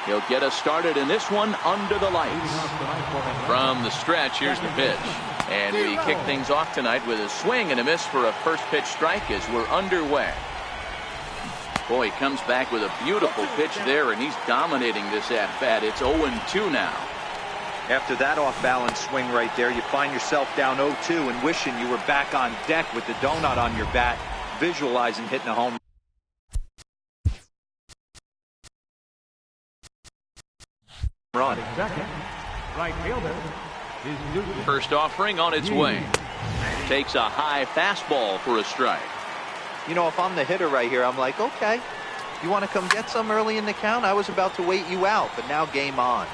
He'll get us started in this one under the lights. From the stretch, here's the pitch. And we kick things off tonight with a swing and a miss for a first pitch strike as we're underway. Boy, he comes back with a beautiful pitch there, and he's dominating this at-bat. It's 0-2 now. After that off-balance swing right there, you find yourself down 0-2 and wishing you were back on deck with the donut on your bat, visualizing hitting a home run. Right fielder. First offering on its way. Takes a high fastball for a strike. You know, if I'm the hitter right here, I'm like, okay, you want to come get some early in the count? I was about to wait you out, but now game on.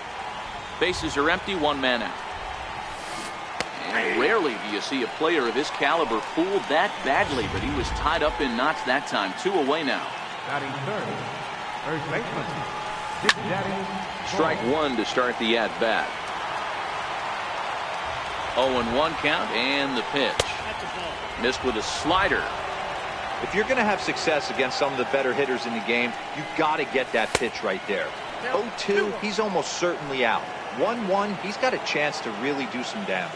Bases are empty, one man out. And rarely do you see a player of his caliber fooled that badly, but he was tied up in knots that time. 2 away now. Batting third. First baseman. Strike one to start the at-bat. 0-1 count, and the pitch. Missed with a slider. If you're going to have success against some of the better hitters in the game, you've got to get that pitch right there. 0-2, he's almost certainly out. 1-1, he's got a chance to really do some damage.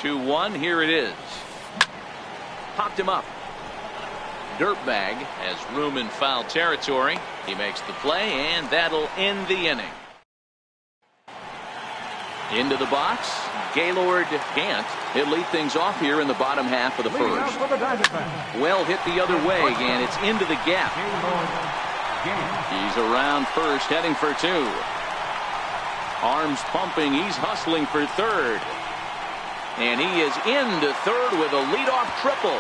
Two-one, here it is. Popped him up. Dirtbag has room in foul territory. He makes the play, and that'll end the inning. Into the box, Gaylord Gant. He'll lead things off here in the bottom half of the first. Well hit the other way, and it's into the gap. He's around first, heading for two. Arms pumping, he's hustling for third. And he is into third with a leadoff triple.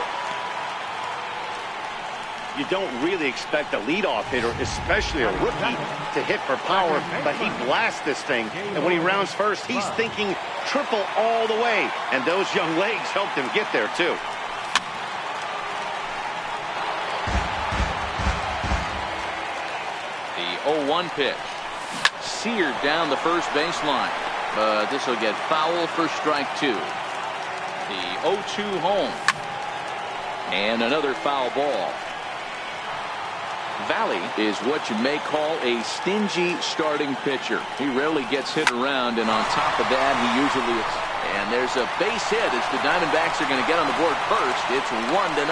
You don't really expect a leadoff hitter, especially a rookie, to hit for power, but he blasts this thing. And when he rounds first, he's thinking triple all the way. And those young legs helped him get there, too. The 0-1 pitch. Seared down the first baseline. But this will get foul for strike two. The 0-2 home. And another foul ball. Valley is what you may call a stingy starting pitcher. He rarely gets hit around, and on top of that, he usually is. And there's a base hit as the Diamondbacks are going to get on the board first. It's 1-0.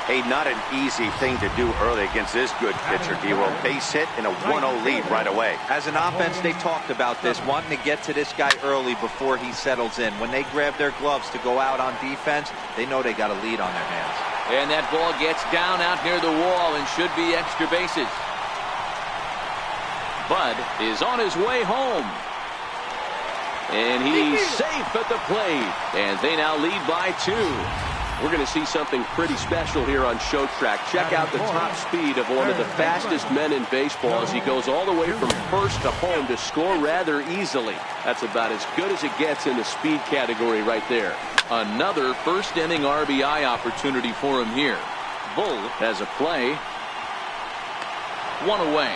Hey, not an easy thing to do early against this good pitcher, D-Roll. Base hit and a 1-0 lead right away. As an offense, they talked about this, wanting to get to this guy early before he settles in. When they grab their gloves to go out on defense, they know they got a lead on their hands. And that ball gets down out near the wall and should be extra bases. Bud is on his way home. And he's safe at the plate. And they now lead by 2. We're going to see something pretty special here on Show Track. Check out the top speed of one of the fastest men in baseball as he goes all the way from first to home to score rather easily. That's about as good as it gets in the speed category right there. Another first inning RBI opportunity for him here. Bull has a play. 1 away.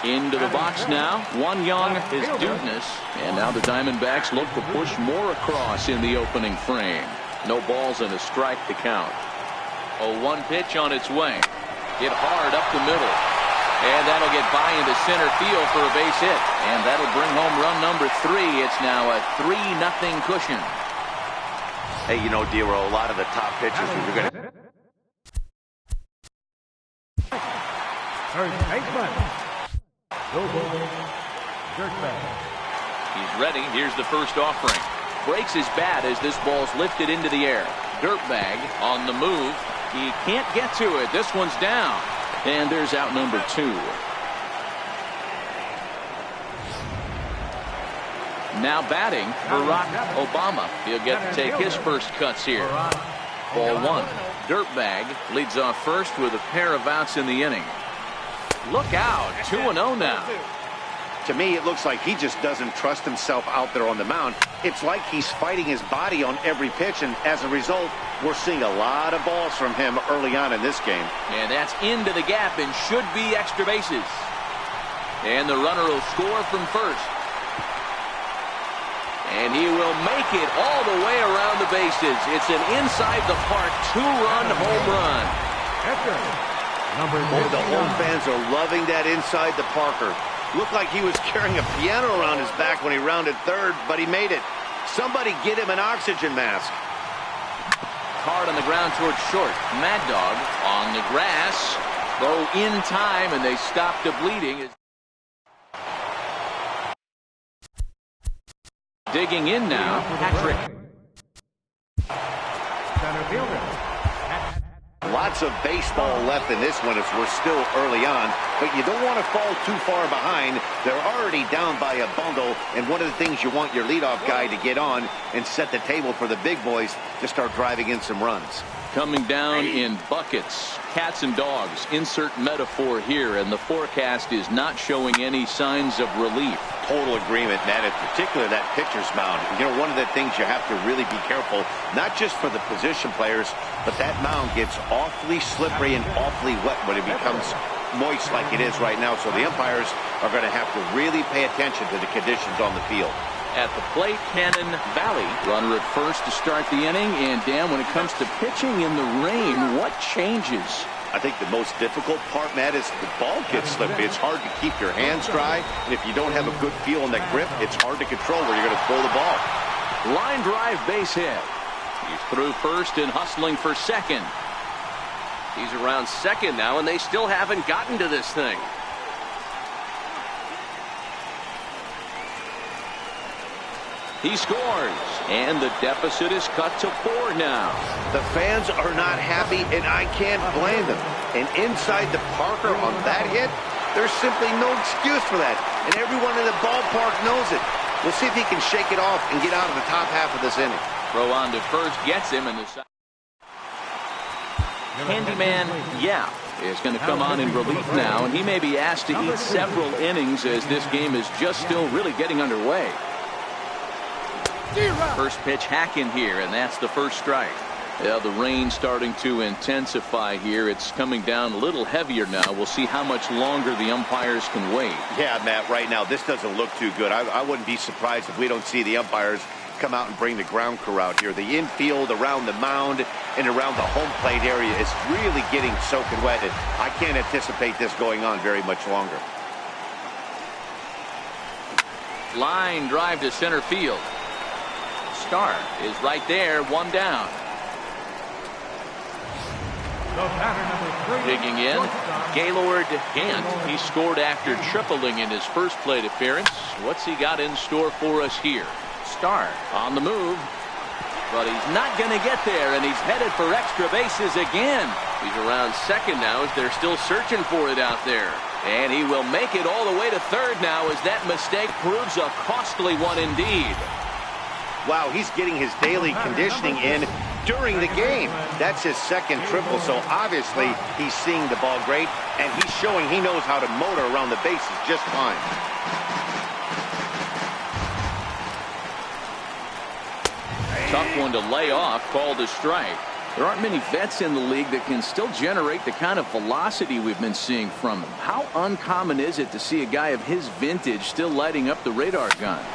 Into the box now. One young is Dudness. And now the Diamondbacks look to push more across in the opening frame. No balls and a strike to count. 0-1 pitch on its way. Hit hard up the middle. And that'll get by into center field for a base hit. And that'll bring home run number 3. It's now a 3-0 cushion. Hey, you know, D-Roll, a lot of the top pitchers when you're going to... First baseman. He's ready. Here's the first offering. Breaks his bat as this ball's lifted into the air. Dirtbag on the move. He can't get to it. This one's down. And there's out number 2. Now batting, Barack Obama. He'll get to take his first cuts here. Ball 1. Dirtbag leads off first with a pair of outs in the inning. Look out. 2-0 now. To me, it looks like he just doesn't trust himself out there on the mound. It's like he's fighting his body on every pitch, and as a result, we're seeing a lot of balls from him early on in this game. And that's into the gap and should be extra bases. And the runner will score from first. And he will make it all the way around the bases. It's an inside-the-park two-run home run. Oh, the home fans are loving that inside the Parker. Looked like he was carrying a piano around his back when he rounded third, but he made it. Somebody get him an oxygen mask. Hard on the ground towards short. Mad Dog on the grass. Throw in time, and they stop the bleeding. Digging in now, Patrick. Center fielder. Lots of baseball left in this one as we're still early on, but you don't want to fall too far behind. They're already down by a bundle, and one of the things you want your leadoff guy to get on and set the table for the big boys to start driving in some runs. Coming down in buckets, cats and dogs, insert metaphor here, and the forecast is not showing any signs of relief. Total agreement, Matt, in particular that pitcher's mound. You know, one of the things you have to really be careful, not just for the position players, but that mound gets awfully slippery and awfully wet when it becomes moist like it is right now. So the umpires are going to have to really pay attention to the conditions on the field. At the plate, Cannon Valley. Runner at first to start the inning. And, Dan, when it comes to pitching in the rain, what changes? I think the most difficult part, Matt, is the ball gets slippery. It's hard to keep your hands dry. And if you don't have a good feel on that grip, it's hard to control where you're going to throw the ball. Line drive base hit. He's through first and hustling for second. He's around second now, and they still haven't gotten to this thing. He scores, and the deficit is cut to 4 now. The fans are not happy, and I can't blame them. And inside the Parker on that hit, there's simply no excuse for that. And everyone in the ballpark knows it. We'll see if he can shake it off and get out of the top half of this inning. Throw on to first gets him in the side. Handyman, yeah, is going to come on in relief now, and he may be asked to eat several innings as this game is just still really getting underway. First pitch hack in here, and that's the first strike. Yeah, the rain starting to intensify here. It's coming down a little heavier now. We'll see how much longer the umpires can wait. Yeah, Matt, right now this doesn't look too good. I wouldn't be surprised if we don't see the umpires come out and bring the ground crew out here. The infield around the mound and around the home plate area is really getting soaking wet. And I can't anticipate this going on very much longer. Line drive to center field. Star is right there, 1 down. Digging in, Gaylord Gant. He scored after tripling in his first plate appearance. What's he got in store for us here? Star on the move, but he's not going to get there, and he's headed for extra bases again. He's around second now as they're still searching for it out there. And he will make it all the way to third now as that mistake proves a costly one indeed. Wow, he's getting his daily conditioning in during the game. That's his second triple, so obviously he's seeing the ball great, and he's showing he knows how to motor around the bases just fine. Tough one to lay off, called a strike. There aren't many vets in the league that can still generate the kind of velocity we've been seeing from him. How uncommon is it to see a guy of his vintage still lighting up the radar gun?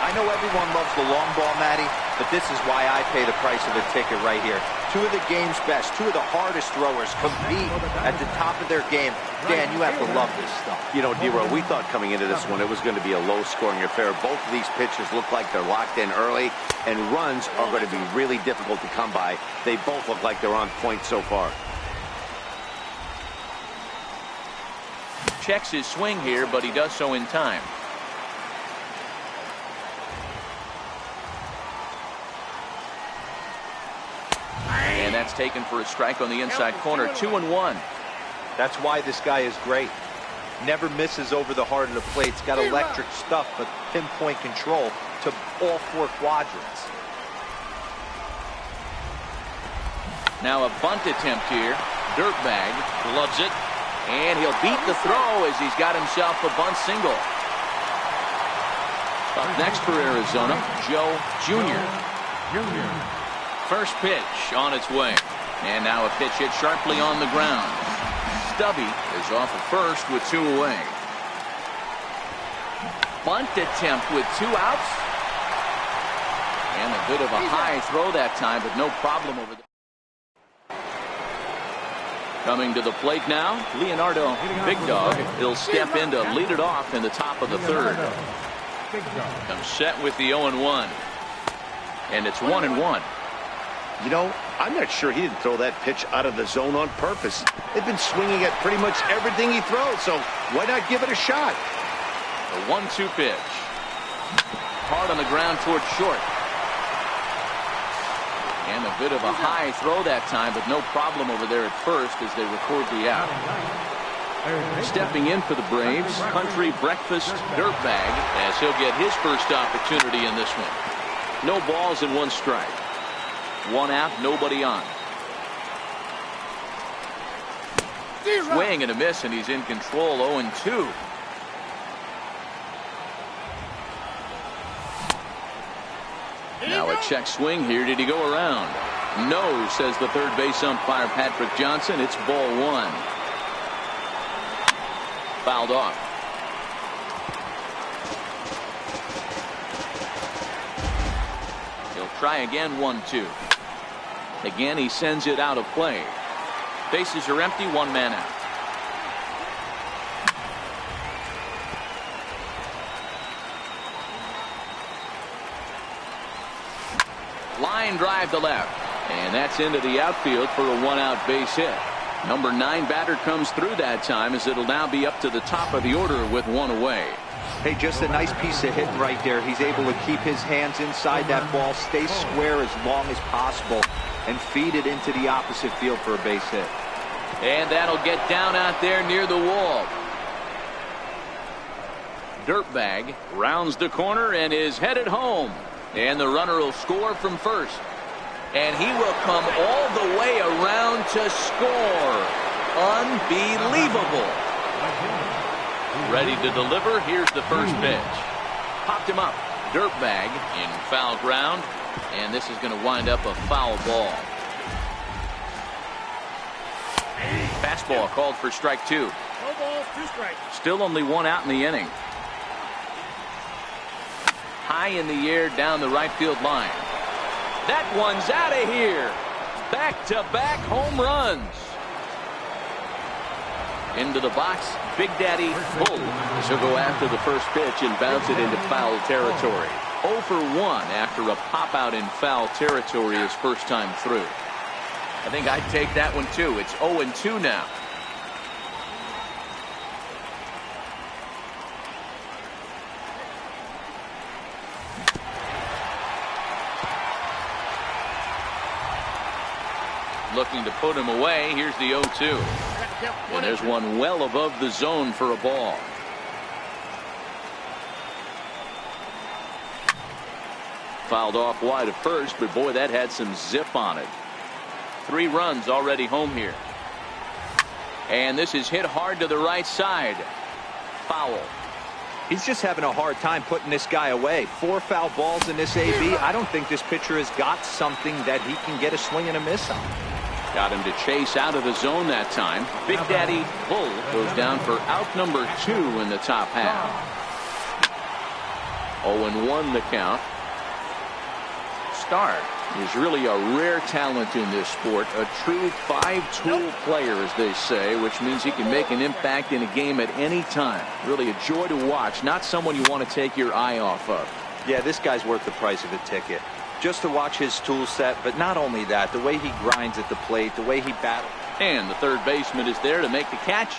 I know everyone loves the long ball, Matty, but this is why I pay the price of a ticket right here. Two of the game's best, two of the hardest throwers compete at the top of their game. Dan, you have to love this stuff. You know, D-Row, we thought coming into this one it was going to be a low-scoring affair. Both of these pitchers look like they're locked in early, and runs are going to be really difficult to come by. They both look like they're on point so far. Checks his swing here, but he does so in time. And that's taken for a strike on the inside corner. 2-1. That's why this guy is great. Never misses over the heart of the plate. He's got electric stuff, but pinpoint control to all 4 quadrants. Now a bunt attempt here. Dirtbag loves it. And he'll beat the throw as he's got himself a bunt single. Up next for Arizona, Joe Jr. First pitch on its way. And now a pitch hit sharply on the ground. Stubby is off at first with 2 away. Bunt attempt with 2 outs. And a bit of a high throw that time, but no problem over there. Coming to the plate now, Leonardo Big Dog. He'll step in to lead it off in the top of the 3rd. Comes set with the 0-1. And it's 1-1. You know, I'm not sure he didn't throw that pitch out of the zone on purpose. They've been swinging at pretty much everything he throws, so why not give it a shot? The 1-2 pitch. Hard on the ground towards short. And a bit of a high throw that time, but no problem over there at first as they record the out. Stepping in for the Braves, Country Breakfast Dirtbag, as he'll get his first opportunity in this one. No balls and 1 strike. 1 out, nobody on. Swing and a miss, and he's in control. 0-2. Now a check swing here. Did he go around? No, says the third base umpire Patrick Johnson. It's ball 1. Fouled off. He'll try again. 1-2. Again, he sends it out of play. Bases are empty. 1 man out. Line drive to left. And that's into the outfield for a 1-out base hit. Number 9 batter comes through that time, as it'll now be up to the top of the order with 1 away. Hey, just a nice piece of hitting right there. He's able to keep his hands inside that ball, stay square as long as possible, and feed it into the opposite field for a base hit. And that'll get down out there near the wall. Dirtbag rounds the corner and is headed home. And the runner will score from first. And he will come all the way around to score. Unbelievable. Ready to deliver. Here's the first pitch. Popped him up. Dirtbag in foul ground. And this is going to wind up a foul ball. Fastball called for strike 2. 2 balls, 2 strikes. Still only 1 out in the inning. High in the air down the right field line. That one's out of here. Back-to-back home runs. Into the box, Big Daddy Bull. He'll go after the first pitch and bounce it into foul territory. 0 for 1 after a pop-out in foul territory his first time through. I think I'd take that one too. It's 0-2 now. Looking to put him away. Here's the 0-2. And there's one well above the zone for a ball. Fouled off wide at first, but boy, that had some zip on it. 3 runs already home here. And this is hit hard to the right side. Foul. He's just having a hard time putting this guy away. 4 foul balls in this AB. I don't think this pitcher has got something that he can get a swing and a miss on. Got him to chase out of the zone that time. Big Daddy Bull goes down for out number 2 in the top half. 0-1 the count. Starr is really a rare talent in this sport. A true 5-tool player, as they say, which means he can make an impact in a game at any time. Really a joy to watch. Not someone you want to take your eye off of. Yeah, this guy's worth the price of a ticket. Just to watch his tool set, but not only that, the way he grinds at the plate, the way he battles. And the third baseman is there to make the catch.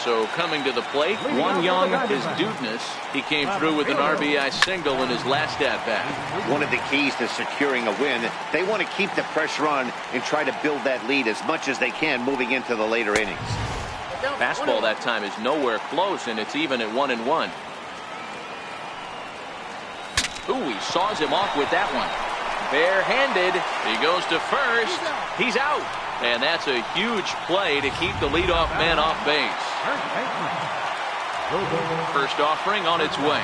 So coming to the plate, One Young is Dudeness. He came through with an RBI single in his last at-bat. One of the keys to securing a win, they want to keep the pressure on and try to build that lead as much as they can moving into the later innings. Fastball that time is nowhere close, and it's even at 1-1. Ooh, he saws him off with that one. Barehanded. He goes to first. He's out. And that's a huge play to keep the leadoff man off base. First offering on its way.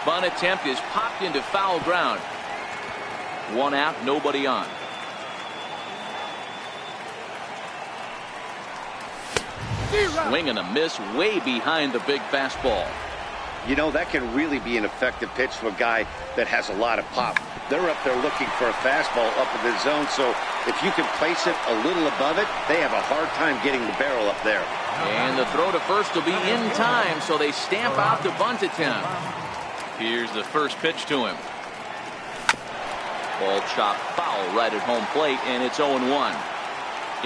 Bunt attempt is popped into foul ground. One out, nobody on. Swing and a miss way behind the big fastball. You know, that can really be an effective pitch to a guy that has a lot of pop. They're up there looking for a fastball up in the zone, so if you can place it a little above it, they have a hard time getting the barrel up there. And the throw to first will be in time, so they stamp out the bunt attempt. Here's the first pitch to him. Ball chopped foul right at home plate, and it's 0-1.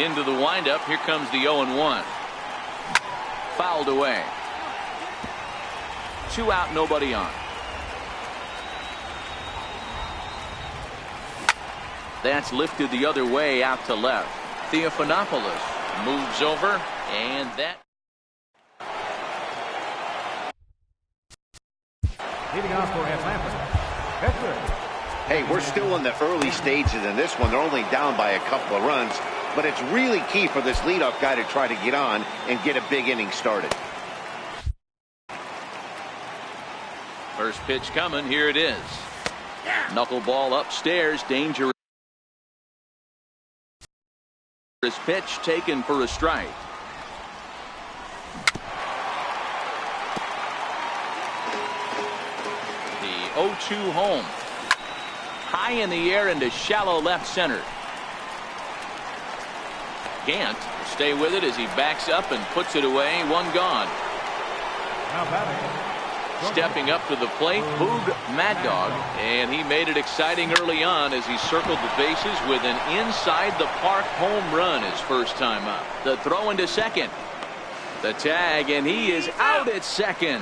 Into the windup, here comes the 0-1. Fouled away. 2 out, nobody on. That's lifted the other way out to left. Theophanopoulos moves over, and that. Leading off for Atlanta, Hector. Hey, we're still in the early stages in this one. They're only down by a couple of runs, but it's really key for this leadoff guy to try to get on and get a big inning started. First pitch coming. Here it is. Knuckleball upstairs. Dangerous pitch taken for a strike. The 0-2 home. High in the air into shallow left center. Gant will stay with it as he backs up and puts it away. One gone. Now batting. Stepping up to the plate, Boog Mad Dog, and he made it exciting early on as he circled the bases with an inside the park home run his first time up. The throw into second. The tag, and he is out at second.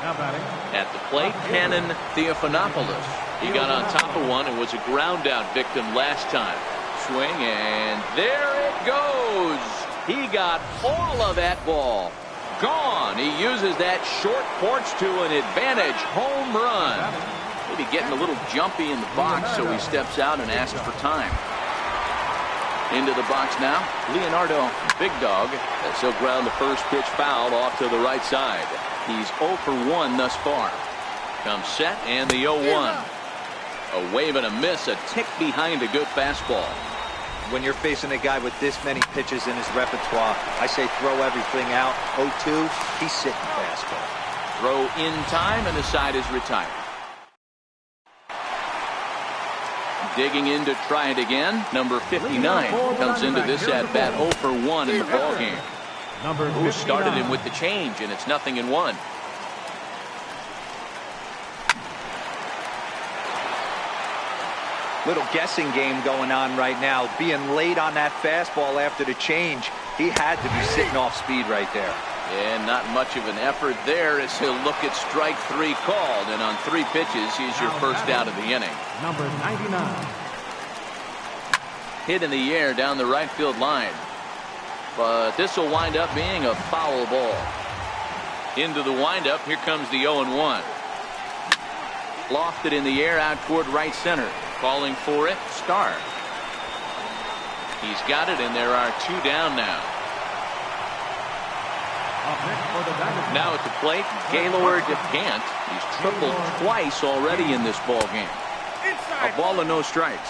Now batting. At the plate, Cannon Theophanopoulos. He got on top of one and was a ground out victim last time. Swing, and there it goes. He got all of that ball. Gone. He uses that short porch to an advantage home run. Maybe getting a little jumpy in the box, so he steps out and asks for time. Into the box now, Leonardo Big Dog, as he'll ground the first pitch foul off to the right side. He's 0 for 1 thus far. Comes set, and the 0-1. A wave and a miss, a tick behind a good fastball. When you're facing a guy with this many pitches in his repertoire, I say throw everything out. 0-2, he's sitting fastball. Throw in time, and the side is retired. Digging in to try it again. Number 59 comes into this at bat 0 for 1 in the ballgame. Who started him with the change, and it's 0-1. Little guessing game going on right now. Being late on that fastball after the change. He had to be sitting off speed right there. And not much of an effort there as he'll look at strike 3 called. And on 3 pitches, he's your first out of the inning. Number 99. Hit in the air down the right field line. But this will wind up being a foul ball. Into the windup, here comes the 0-1. Lofted in the air out toward right center. Calling for it, Starr. He's got it, and there are 2 down now. Now at the plate, Gaylord Gant. He's tripled twice already in this ball game. A ball and no strikes.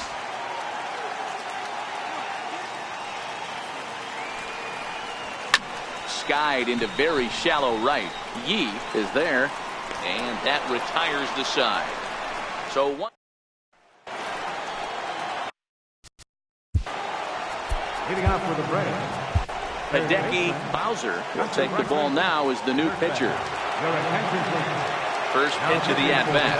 Skied into very shallow right. Yee is there, and that retires the side. So one. Leading off for the Braves. Hideki Bowser will take the ball now as the new pitcher. Your attention, please. First pitch of the at-bat.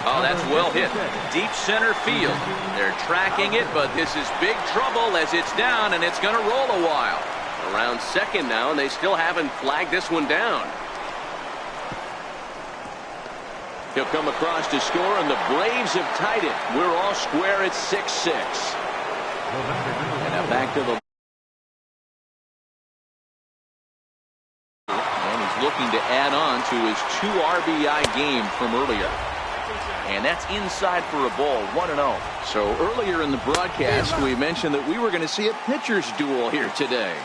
Oh, that's well hit. Deep center field. They're tracking it, but this is big trouble as it's down, and it's going to roll a while. Around second now, and they still haven't flagged this one down. He'll come across to score, and the Braves have tied it. We're all square at 6-6. And now back to the. And he's looking to add on to his 2 RBI game from earlier. And that's inside for a ball, 1-0. So earlier in the broadcast, we mentioned that we were going to see a pitcher's duel here today.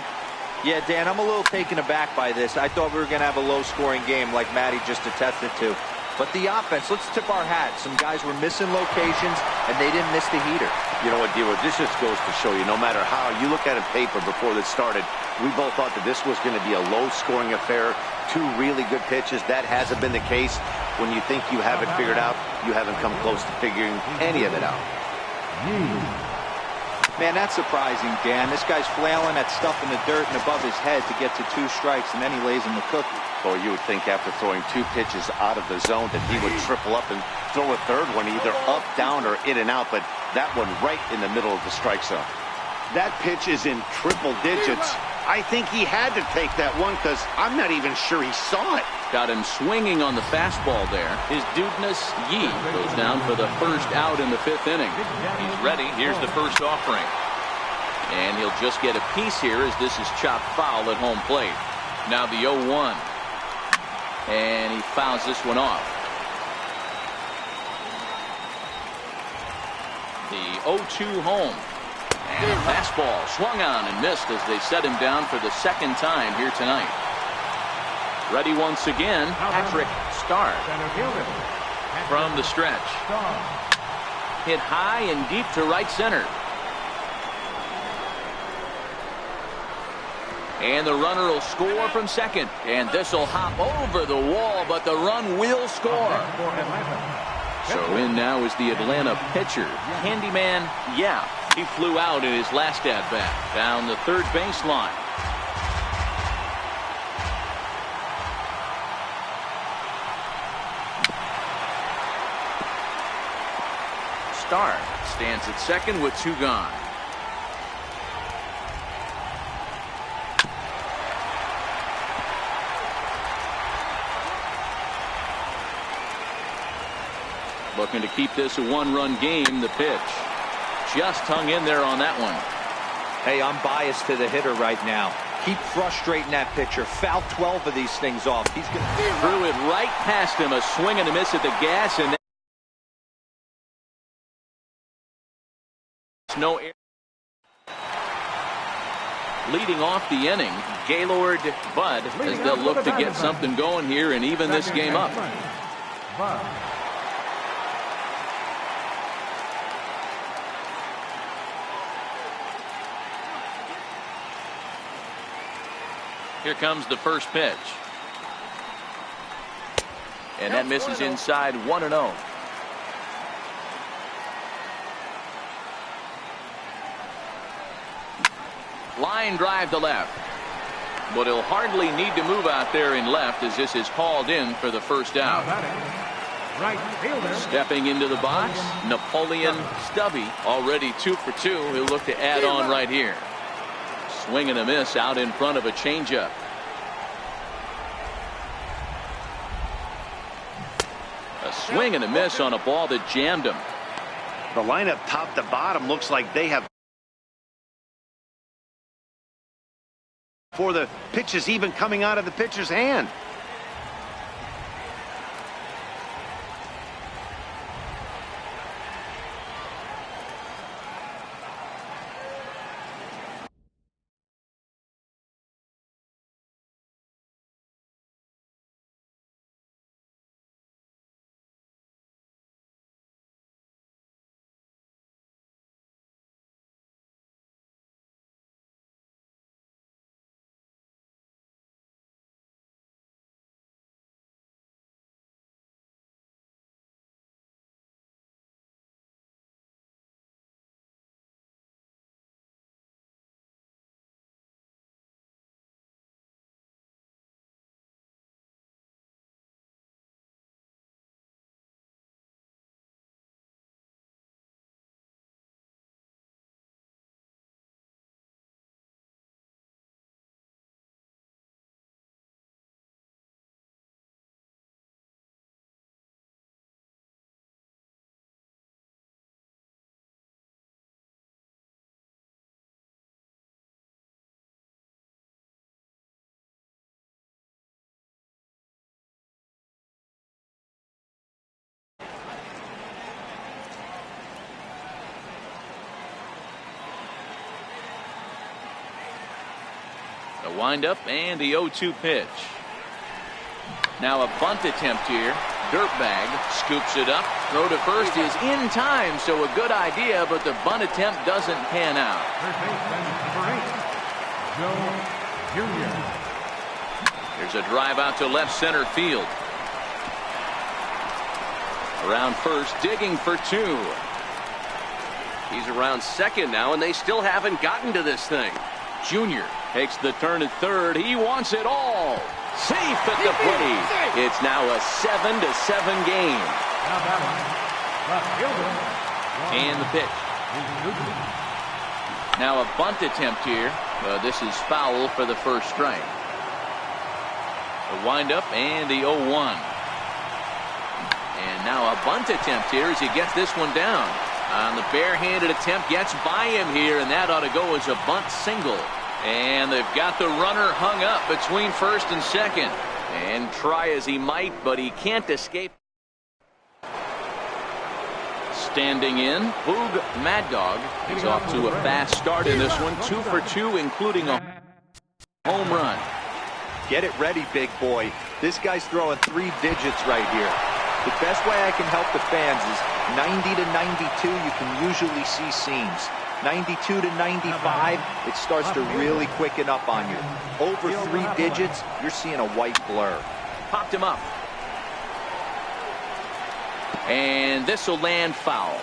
Yeah, Dan, I'm a little taken aback by this. I thought we were going to have a low-scoring game like Matty just attested to. But the offense, let's tip our hat. Some guys were missing locations, and they didn't miss the heater. You know what, D-Roy, this just goes to show you, no matter how you look at it paper before this started, we both thought that this was going to be a low-scoring affair. Two really good pitches. That hasn't been the case. When you think you have it figured out, you haven't come close to figuring any of it out. Man, that's surprising, Dan. This guy's flailing at stuff in the dirt and above his head to get to 2 strikes, and then he lays him a cookie. Or you would think after throwing 2 pitches out of the zone that he would triple up and throw a third one, either up, down, or in and out, but that one right in the middle of the strike zone. That pitch is in triple digits. I think he had to take that one because I'm not even sure he saw it. Got him swinging on the fastball there. His dudeness, Yi, goes down for the first out in the 5th inning. He's ready. Here's the first offering. And he'll just get a piece here as this is chopped foul at home plate. Now the 0-1. And he fouls this one off. The 0-2 home. And a fastball swung on and missed as they set him down for the 2nd time here tonight. Ready once again, Patrick Starr from the stretch. Hit high and deep to right center. And the runner will score from second. And this will hop over the wall, but the run will score. So in now is the Atlanta pitcher, Handyman. Yeah, he flew out in his last at-bat down the 3rd baseline. Starr stands at second with 2 gone. Looking to keep this a 1-run game. The pitch just hung in there on that one. Hey, I'm biased to the hitter right now. Keep frustrating that pitcher. Foul 12 of these things off. He's going to threw it right past him. A swing and a miss at the gas, and no air. Leading off the inning, Gaylord Bud, as they'll look to get something going here and even this game up. Here comes the first pitch. And that misses inside 1-0. Line drive to left. But he'll hardly need to move out there in left as this is hauled in for the first out. Stepping into the box, Napoleon Stubby, already 2 for 2. He'll look to add on right here. Swing and a miss out in front of a changeup. A swing and a miss on a ball that jammed him. The lineup top to bottom looks like they have, for the pitches even coming out of the pitcher's hand. Wind up and the 0-2 pitch. Now a bunt attempt here. Dirtbag scoops it up. Throw to first is in time, so a good idea, but the bunt attempt doesn't pan out. Third baseman, number 8, Joe Jr. There's a drive out to left center field. Around first, digging for 2. He's around second now, and they still haven't gotten to this thing. Junior takes the turn at third. He wants it all. Safe at the plate. It's now a 7-7 game. Now batting, left fielder. And the pitch. Now a bunt attempt here. This is foul for the first strike. The windup and the 0-1. And now a bunt attempt here as he gets this one down. On the barehanded attempt, gets by him here, and that ought to go as a bunt single. And they've got the runner hung up between first and second. And try as he might, but he can't escape. Standing in, Boog Mad Dog is off to a fast start in this one. 2 for 2, including a home run. Get it ready, big boy. This guy's throwing 3 digits right here. The best way I can help the fans is 90 to 92, you can usually see seams. 92 to 95, it starts to really quicken up on you. Over 3 digits, you're seeing a white blur. Popped him up. And this will land foul.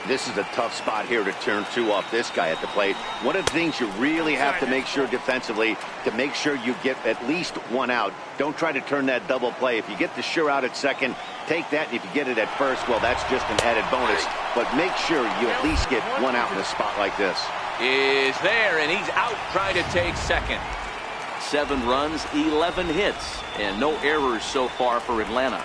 This is a tough spot here to turn 2 off this guy at the plate. One of the things you really have to make sure defensively to make sure you get at least 1 out. Don't try to turn that double play. If you get the sure out at second, take that, and if you get it at first, well, that's just an added bonus. But make sure you at least get 1 out in a spot like this. Is there, and he's out trying to take second. 7 runs, 11 hits, and no errors so far for Atlanta.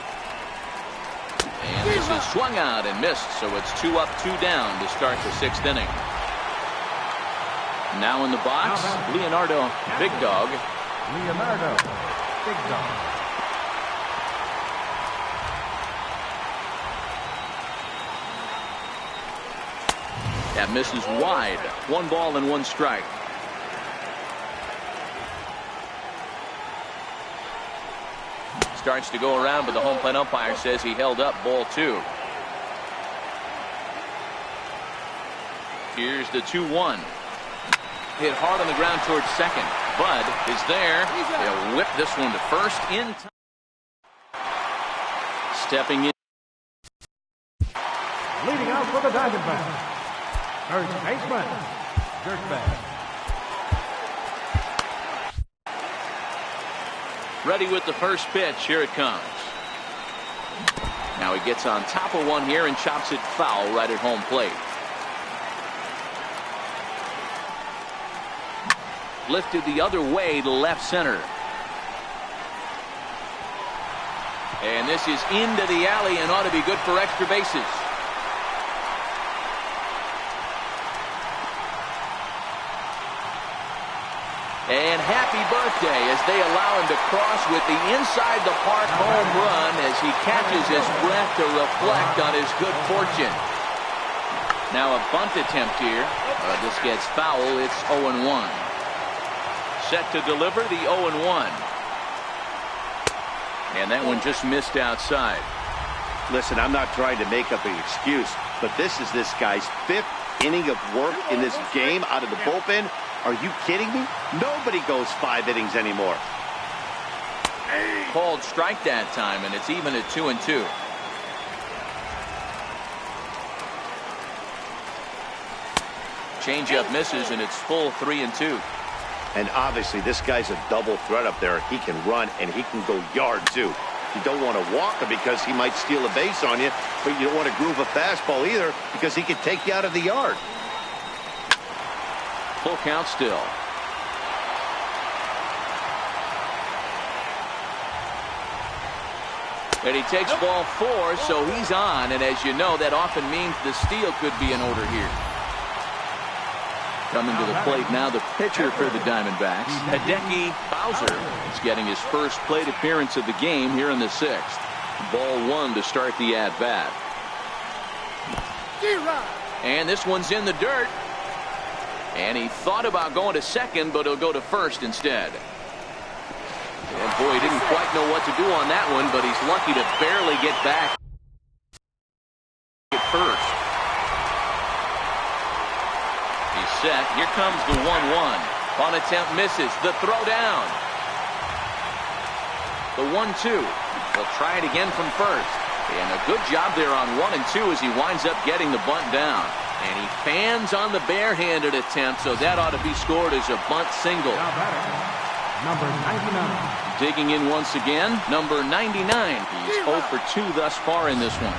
And this is swung out and missed, so it's 2 up, 2 down to start the 6th inning. Now in the box, Leonardo Big Dog. Leonardo Big Dog. That misses wide. 1 ball and 1 strike. Starts to go around, but the home plate umpire says he held up ball 2. Here's the 2-1. Hit hard on the ground towards second. Bud is there. They'll whip this one to first in time. Stepping in. Leading out for the Diamondbacks, first baseman, Dirtbag. Ready with the first pitch. Here it comes. Now he gets on top of one here and chops it foul right at home plate. Lifted the other way to left center. And this is into the alley and ought to be good for extra bases. And happy birthday as they allow him to cross with the inside the park home run as he catches his breath to reflect on his good fortune. Now a bunt attempt here. This gets foul. It's 0-1. Set to deliver the 0-1. And that one just missed outside. Listen, I'm not trying to make up an excuse, but this is this guy's 5th inning of work in this game out of the bullpen. Are you kidding me? Nobody goes 5 innings anymore. Called strike that time, and it's even at 2-2. Changeup misses, and it's full 3-2. And obviously, this guy's a double threat up there. He can run, and he can go yard, too. You don't want to walk him because he might steal a base on you, but you don't want to groove a fastball either because he can take you out of the yard. Full count still. And he takes ball 4, so he's on. And as you know, that often means the steal could be in order here. Coming to the plate now, the pitcher for the Diamondbacks, Hideki Bowser, is getting his first plate appearance of the game here in the 6th. Ball 1 to start the at-bat. And this one's in the dirt. And he thought about going to second, but he'll go to first instead. And boy, he didn't quite know what to do on that one, but he's lucky to barely get back at first. He's set. Here comes the 1-1. On attempt misses. The throw down. The 1-2. He'll try it again from first. And a good job there on 1 and 2 as he winds up getting the bunt down. And he fans on the barehanded attempt, so that ought to be scored as a bunt single. Number 99. Digging in once again, number 99. He's 0 for 2 thus far in this one.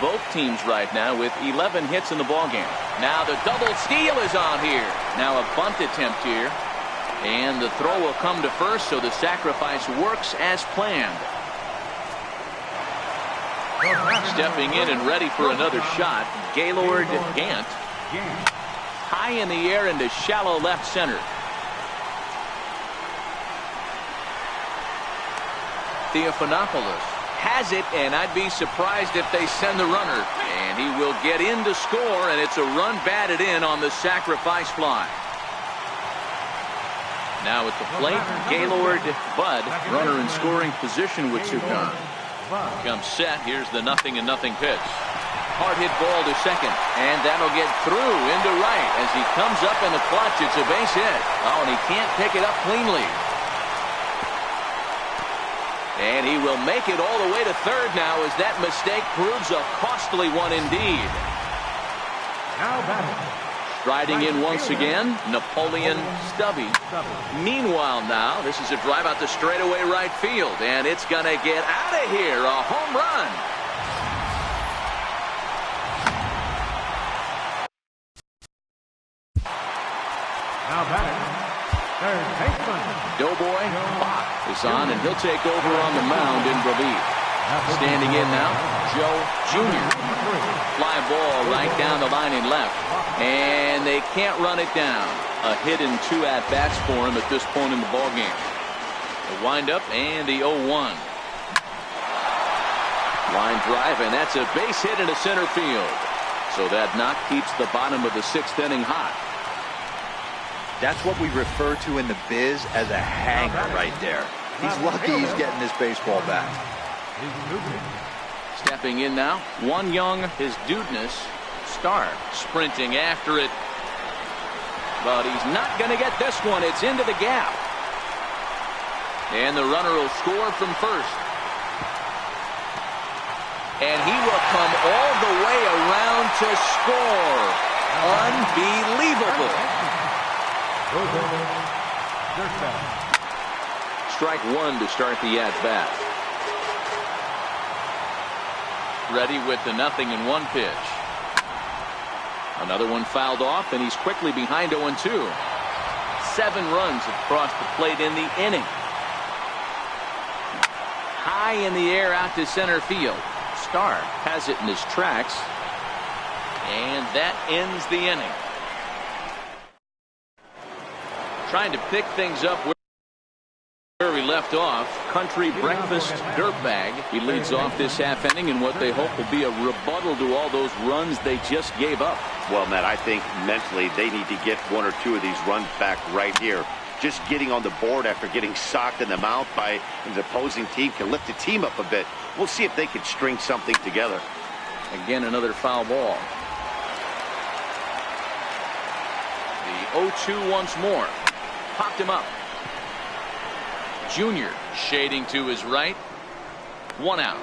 Both teams right now with 11 hits in the ballgame. Now the double steal is on here. Now a bunt attempt here. And the throw will come to first, so the sacrifice works as planned. Stepping in and ready for another shot, Gaylord Gant. High in the air into shallow left center. Theophanopoulos has it, and I'd be surprised if they send the runner. And he will get in to score, and it's a run batted in on the sacrifice fly. Now at the plate, Gaylord Bud, runner in scoring position with 2 gone. Comes set. Here's the 0-0 pitch. Hard hit ball to second, and that'll get through into right as he comes up in the clutch. It's a base hit. Oh, and he can't pick it up cleanly. And he will make it all the way to third now as that mistake proves a costly one indeed. Now batting. Striding in once again, Napoleon Stubby. Meanwhile now, this is a drive out to straightaway right field, and it's going to get out of here. A home run. Now batting. Third baseman. Doughboy Bach is on, and he'll take over on the mound in relief. Standing in now, Joe Jr. Fly ball right down the line in left. And they can't run it down. A hit in 2 at-bats for him at this point in the ballgame. The wind-up and the 0-1. Line drive, and that's a base hit into center field. So that knock keeps the bottom of the 6th inning hot. That's what we refer to in the biz as a hanger right there. He's lucky he's getting this baseball back. Stepping in now, One Young, his Dudeness. Starr sprinting after it. But he's not going to get this one. It's into the gap. And the runner will score from first. And he will come all the way around to score. Unbelievable. Strike 1 to start the at-bat. Ready with the 0-1 pitch. Another one fouled off, and he's quickly behind 0-2. 7 runs across the plate in the inning. High in the air out to center field. Starr has it in his tracks. And that ends the inning. Trying to pick things up where we left off. Country Breakfast Dirtbag. He leads off this half inning in what they hope will be a rebuttal to all those runs they just gave up. Well, Matt, I think mentally they need to get 1 or 2 of these runs back right here. Just getting on the board after getting socked in the mouth by the opposing team can lift the team up a bit. We'll see if they can string something together. Again, another foul ball. The 0-2 once more. Popped him up. Junior shading to his right. 1 out.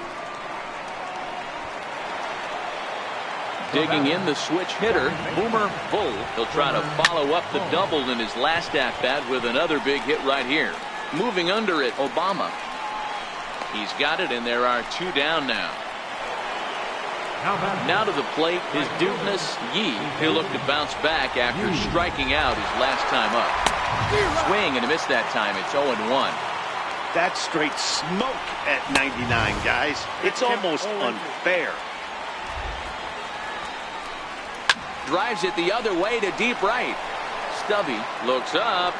Digging in the switch hitter, Boomer Bull. He'll try to follow up the double in his last at-bat with another big hit right here. Moving under it, Obama. He's got it, and there are 2 down now. Now to the plate, his Dudeness Yee. He'll look to bounce back after striking out his last time up. Swing and a miss that time. It's 0-1. That's straight smoke at 99, guys. It's almost unfair. Drives it the other way to deep right. Stubby looks up.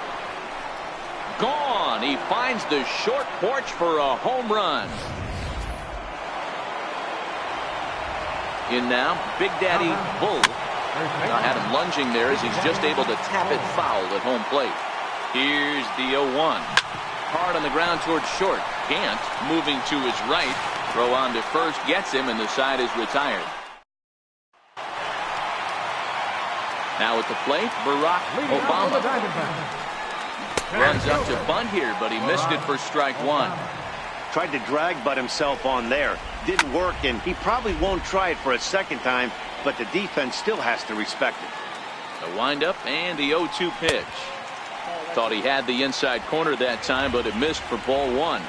Gone. He finds the short porch for a home run. In now, Big Daddy Bull. I had him lunging there as he's just able to tap it foul at home plate. Here's the 0-1. Hard on the ground towards short. Gant moving to his right. Throw on to first gets him, and the side is retired. Now at the plate, Barack Obama. Runs up to bunt here, but he missed it for strike one. Tried to drag butt himself on there. Didn't work, and he probably won't try it for a second time, but the defense still has to respect it. The windup and the 0-2 pitch. Thought he had the inside corner that time, but it missed for ball one.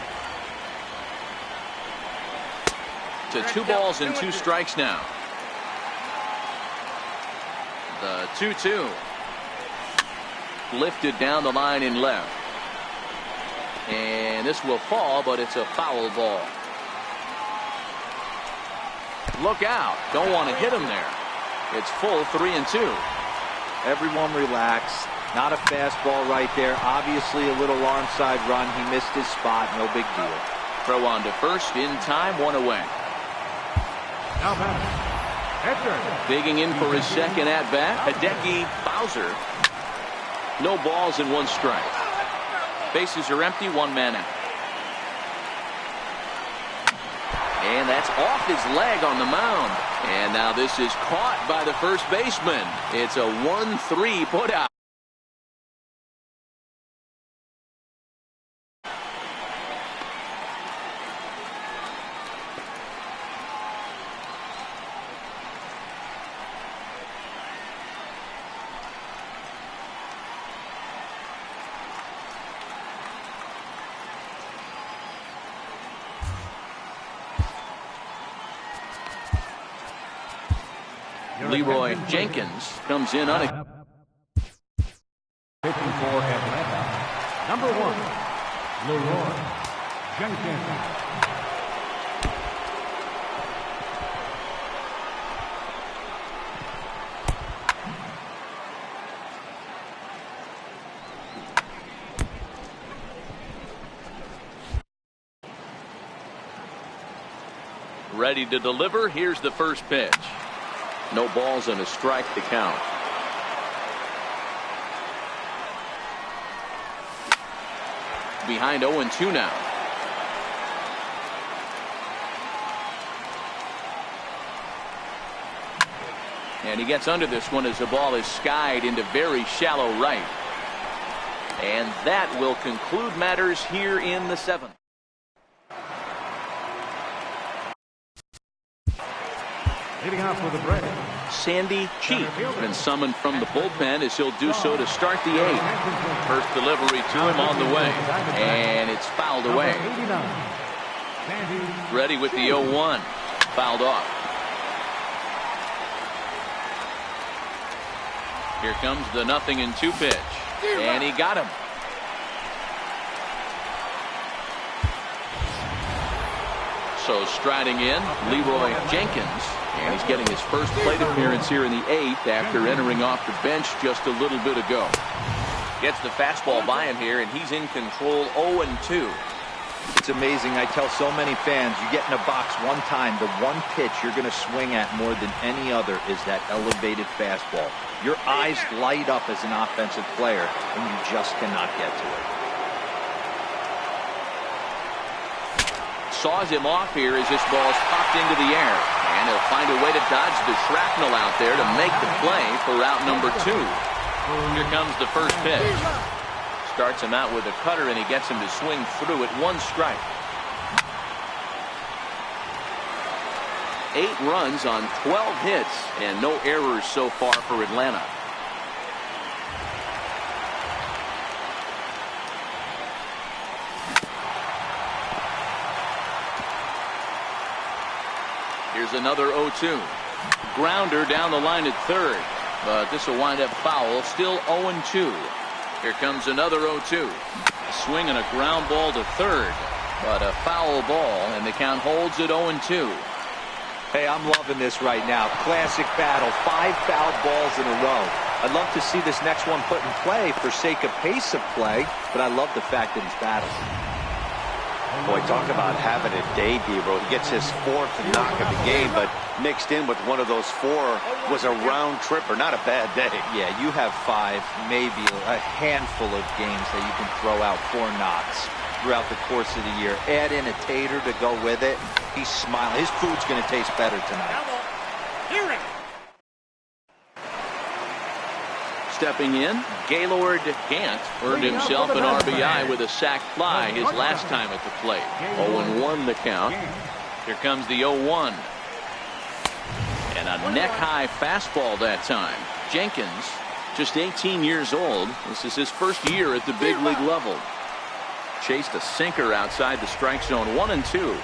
To 2 balls and 2 strikes now. The 2-2. Lifted down the line in left. And this will fall, but it's a foul ball. Look out. Don't want to hit him there. It's full 3-2. Everyone relax. Not a fastball right there. Obviously a little arm side run. He missed his spot. No big deal. Throw on to first in time. 1 away. Now batter. Digging in for his second at bat. Hideki Bowser. No balls and 1 strike. Bases are empty. 1 man out. And that's off his leg on the mound. And now this is caught by the first baseman. It's a 1-3 put out. Leroy Jenkins comes in on a pitching for Atlanta. Number 1, Leroy Jenkins. ready to deliver. Here's the first pitch. No balls and a strike to count. Behind 0-2 now. And he gets under this one as the ball is skied into very shallow right. And that will conclude matters here in the 7th. Leading off with a break. Sandy Cheek has been summoned from the bullpen as he'll do so to start the 8th. First delivery to him on the way. And it's fouled away. Ready with the 0-1. Fouled off. Here comes the 0-2 pitch. And he got him. So striding in, Leroy Jenkins. And he's getting his first plate appearance here in the 8th after entering off the bench just a little bit ago. Gets the fastball by him here, and he's in control 0-2. It's amazing. I tell so many fans, you get in a box one time, the one pitch you're going to swing at more than any other is that elevated fastball. Your eyes light up as an offensive player, and you just cannot get to it. Saws him off here as this ball's popped into the air. And he'll find a way to dodge the shrapnel out there to make the play for route number 2. Here comes the first pitch. Starts him out with a cutter, and he gets him to swing through at 1 strike. 8 runs on 12 hits, and no errors so far for Atlanta. Here's another 0-2. Grounder down the line at third. But this will wind up foul. Still 0-2. Here comes another 0-2. Swing and a ground ball to third. But a foul ball, and the count holds at 0-2. Hey, I'm loving this right now. Classic battle. 5 fouled balls in a row. I'd love to see this next one put in play for sake of pace of play, but I love the fact that he's battling. Boy, talk about having a day, Debo. He gets his 4th knock of the game, but mixed in with one of those 4 was a round tripper. Not a bad day. yeah, you have 5, maybe a handful of games that you can throw out 4 knocks throughout the course of the year. Add in a tater to go with it. He's smiling. His food's going to taste better tonight. Stepping in, Gaylord Gant earned himself an RBI with a sac fly his last time at the plate. 0-1 the count. Here comes the 0-1. And a neck-high fastball that time. Jenkins, just 18 years old. This is his first year at the big league level. Chased a sinker outside the strike zone. 1-2.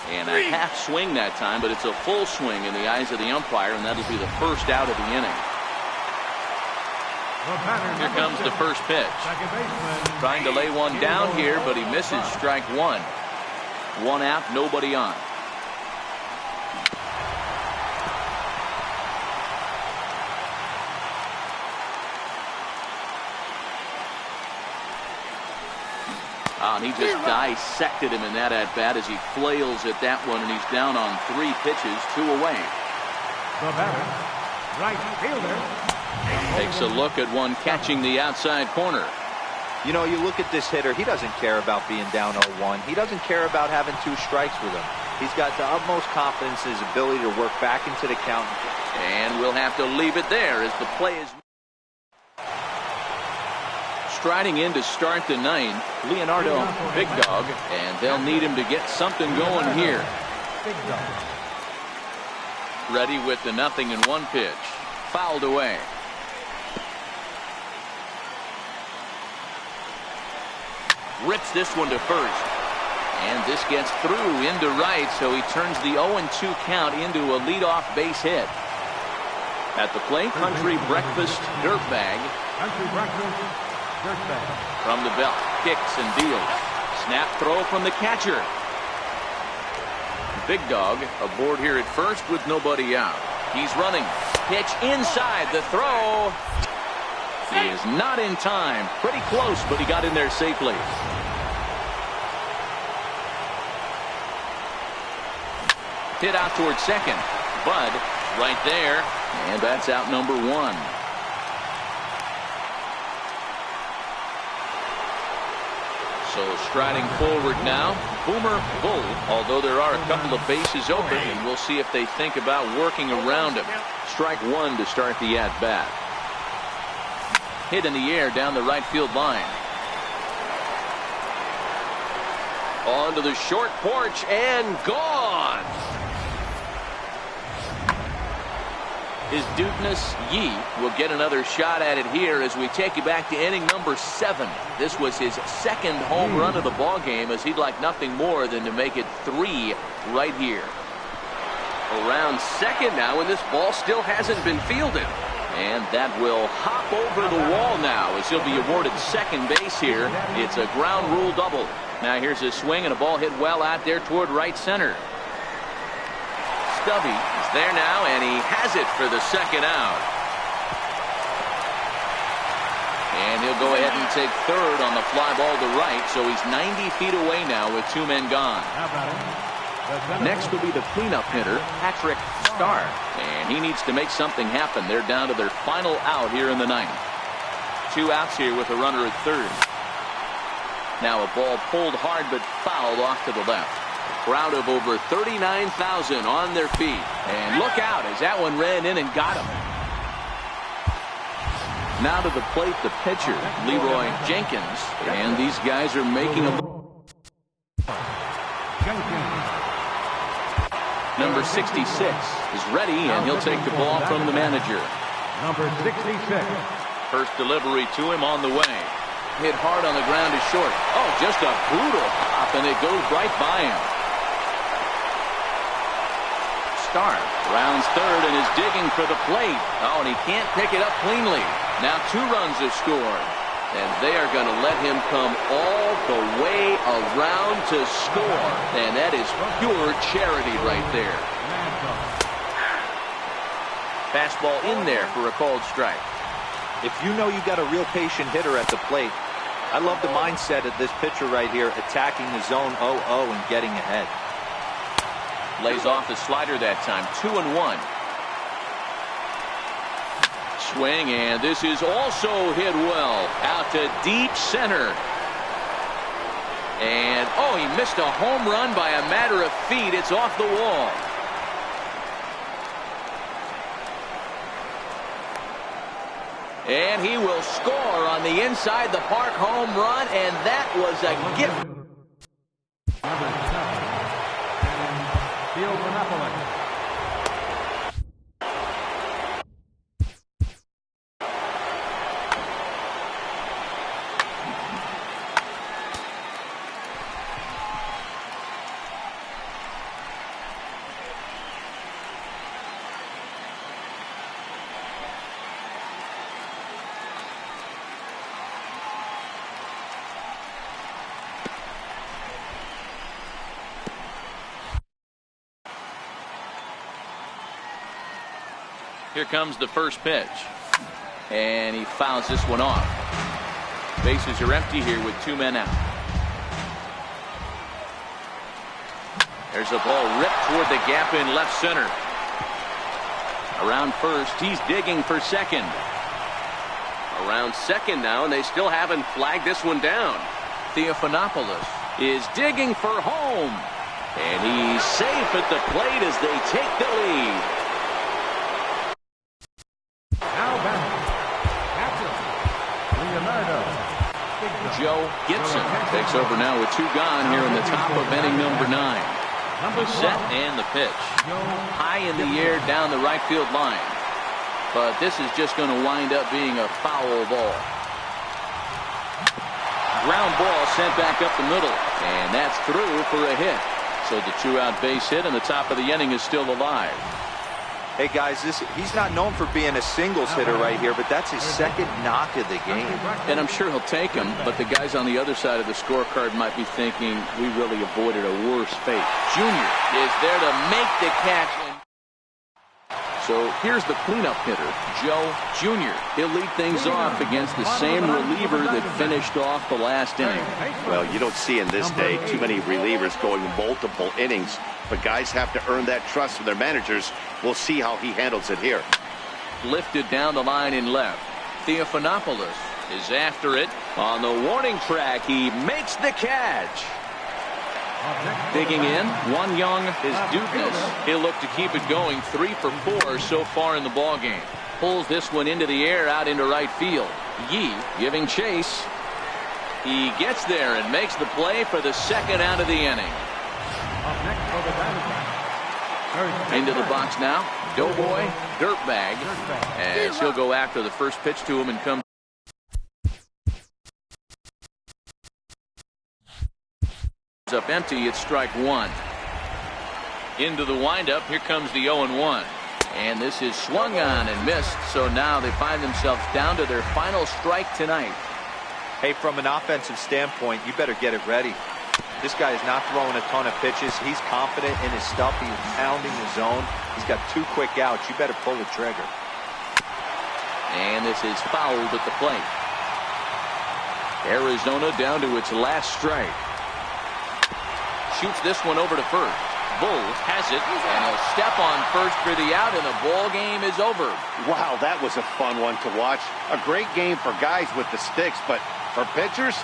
And a half swing that time, but it's a full swing in the eyes of the umpire, and that'll be the first out of the inning. Here comes the first pitch. Trying to lay one down here, but he misses strike 1. 1 out, nobody on. And he just dissected him in that at-bat as he flails at that one, and he's down on 3 pitches, 2 away. The batter, right fielder. Takes a look at one catching the outside corner. You know, you look at this hitter, he doesn't care about being down 0-1. He doesn't care about having 2 strikes with him. He's got the utmost confidence in his ability to work back into the count. And we'll have to leave it there as the play is. Striding in to start the 9th, Leonardo Big Dog, and they'll need him to get something going here. Ready with the 0-1 pitch. Fouled away. Rips this one to first. And this gets through into right, so he turns the 0-2 count into a leadoff base hit. At the plate, Country Breakfast Dirtbag. Country Breakfast. From the belt, kicks and deals. Snap throw from the catcher. Big Dog aboard here at first with nobody out. He's running. Pitch inside the throw. He is not in time. Pretty close, but he got in there safely. Hit out towards second. Bud right there. And that's out number 1. So striding forward now, Boomer Bull, although there are a couple of bases open, and we'll see if they think about working around him. Strike 1 to start the at-bat. Hit in the air down the right field line. On to the short porch and gone. His Dudeness Yi will get another shot at it here as we take you back to inning number 7. This was his 2nd home run of the ball game, as he'd like nothing more than to make it 3 right here. Around second now, and this ball still hasn't been fielded. And that will hop over the wall now as he'll be awarded second base here. It's a ground rule double. Now here's a swing and a ball hit well out there toward right center. Stubby is there now, and he has it for the 2nd out. And he'll go ahead and take 3rd on the fly ball to right, so he's 90 feet away now with 2 men gone. Next will be the cleanup hitter, Patrick Starr, and he needs to make something happen. They're down to their final out here in the 9th. 2 outs here with a runner at 3rd. Now a ball pulled hard but fouled off to the left. Crowd of over 39,000 on their feet. And look out as that one ran in and got him. Now to the plate, the pitcher, Leroy Jenkins. And these guys are making a... Number 66 is ready, and he'll take the ball from the manager. Number 66. First delivery to him on the way. Hit hard on the ground to short. Oh, just a brutal pop, and it goes right by him. Starr rounds 3rd and is digging for the plate. Oh, and he can't pick it up cleanly. Now 2 runs have scored, and they are going to let him come all the way around to score, and that is pure charity right there. Fastball in there for a called strike. If you know you got a real patient hitter at the plate, I love the mindset of this pitcher right here, attacking the zone 0-0 and getting ahead. Lays off the slider that time. 2-1. Swing, and this is also hit well out to deep center. And oh, he missed a home run by a matter of feet. It's off the wall. And he will score on the inside the park home run, and that was a gift. Here comes the first pitch. And he fouls this one off. Bases are empty here with 2 men out. There's a ball ripped toward the gap in left center. Around first, he's digging for second. Around second now, and they still haven't flagged this one down. Theophanopoulos is digging for home. And he's safe at the plate as they take the lead. Joe Gibson takes over now with 2 gone here in the top of inning number 9. The set and the pitch. High in the air down the right field line. But this is just going to wind up being a foul ball. Ground ball sent back up the middle. And that's through for a hit. So the 2-out base hit and the top of the inning is still alive. Hey guys, he's not known for being a singles hitter right here, but that's his second knock of the game. And I'm sure he'll take him, but the guys on the other side of the scorecard might be thinking we really avoided a worse fate. Junior is there to make the catch. So here's the cleanup hitter, Joe Jr. He'll lead things off against the same reliever that finished off the last inning. Well, you don't see in this day too many relievers going multiple innings, but guys have to earn that trust from their managers. We'll see how he handles it here. Lifted down the line in left. Theophanopoulos is after it. On the warning track, he makes the catch. Digging in, One Young is Dukeness. He'll look to keep it going. 3 for 4 so far in the ballgame. Pulls this one into the air out into right field. Yee giving chase. He gets there and makes the play for the second out of the inning. Into the box now, Doughboy, Dirtbag, as he'll go after the first pitch to him and come up empty. It's strike 1. Into the windup. Here comes the 0-1. And this is swung on and missed. So now they find themselves down to their final strike tonight. Hey, from an offensive standpoint, you better get it ready. This guy is not throwing a ton of pitches. He's confident in his stuff. He's pounding the zone. He's got 2 quick outs. You better pull the trigger. And this is fouled at the plate. Arizona down to its last strike. Shoots this one over to first. Bull has it, and he'll step on first for the out, and the ball game is over. Wow, that was a fun one to watch. A great game for guys with the sticks, but for pitchers,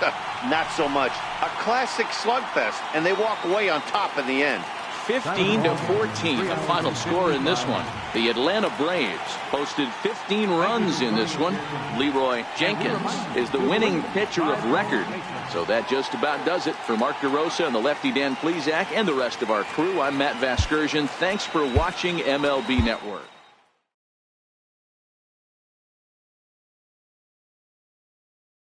not so much. A classic slugfest, and they walk away on top in the end. 15-14, the final score in this one. The Atlanta Braves posted 15 runs in this one. Leroy Jenkins is the winning pitcher of record. So that just about does it. For Mark DeRosa and the lefty Dan Plesac and the rest of our crew, I'm Matt Vasgersian. Thanks for watching MLB Network.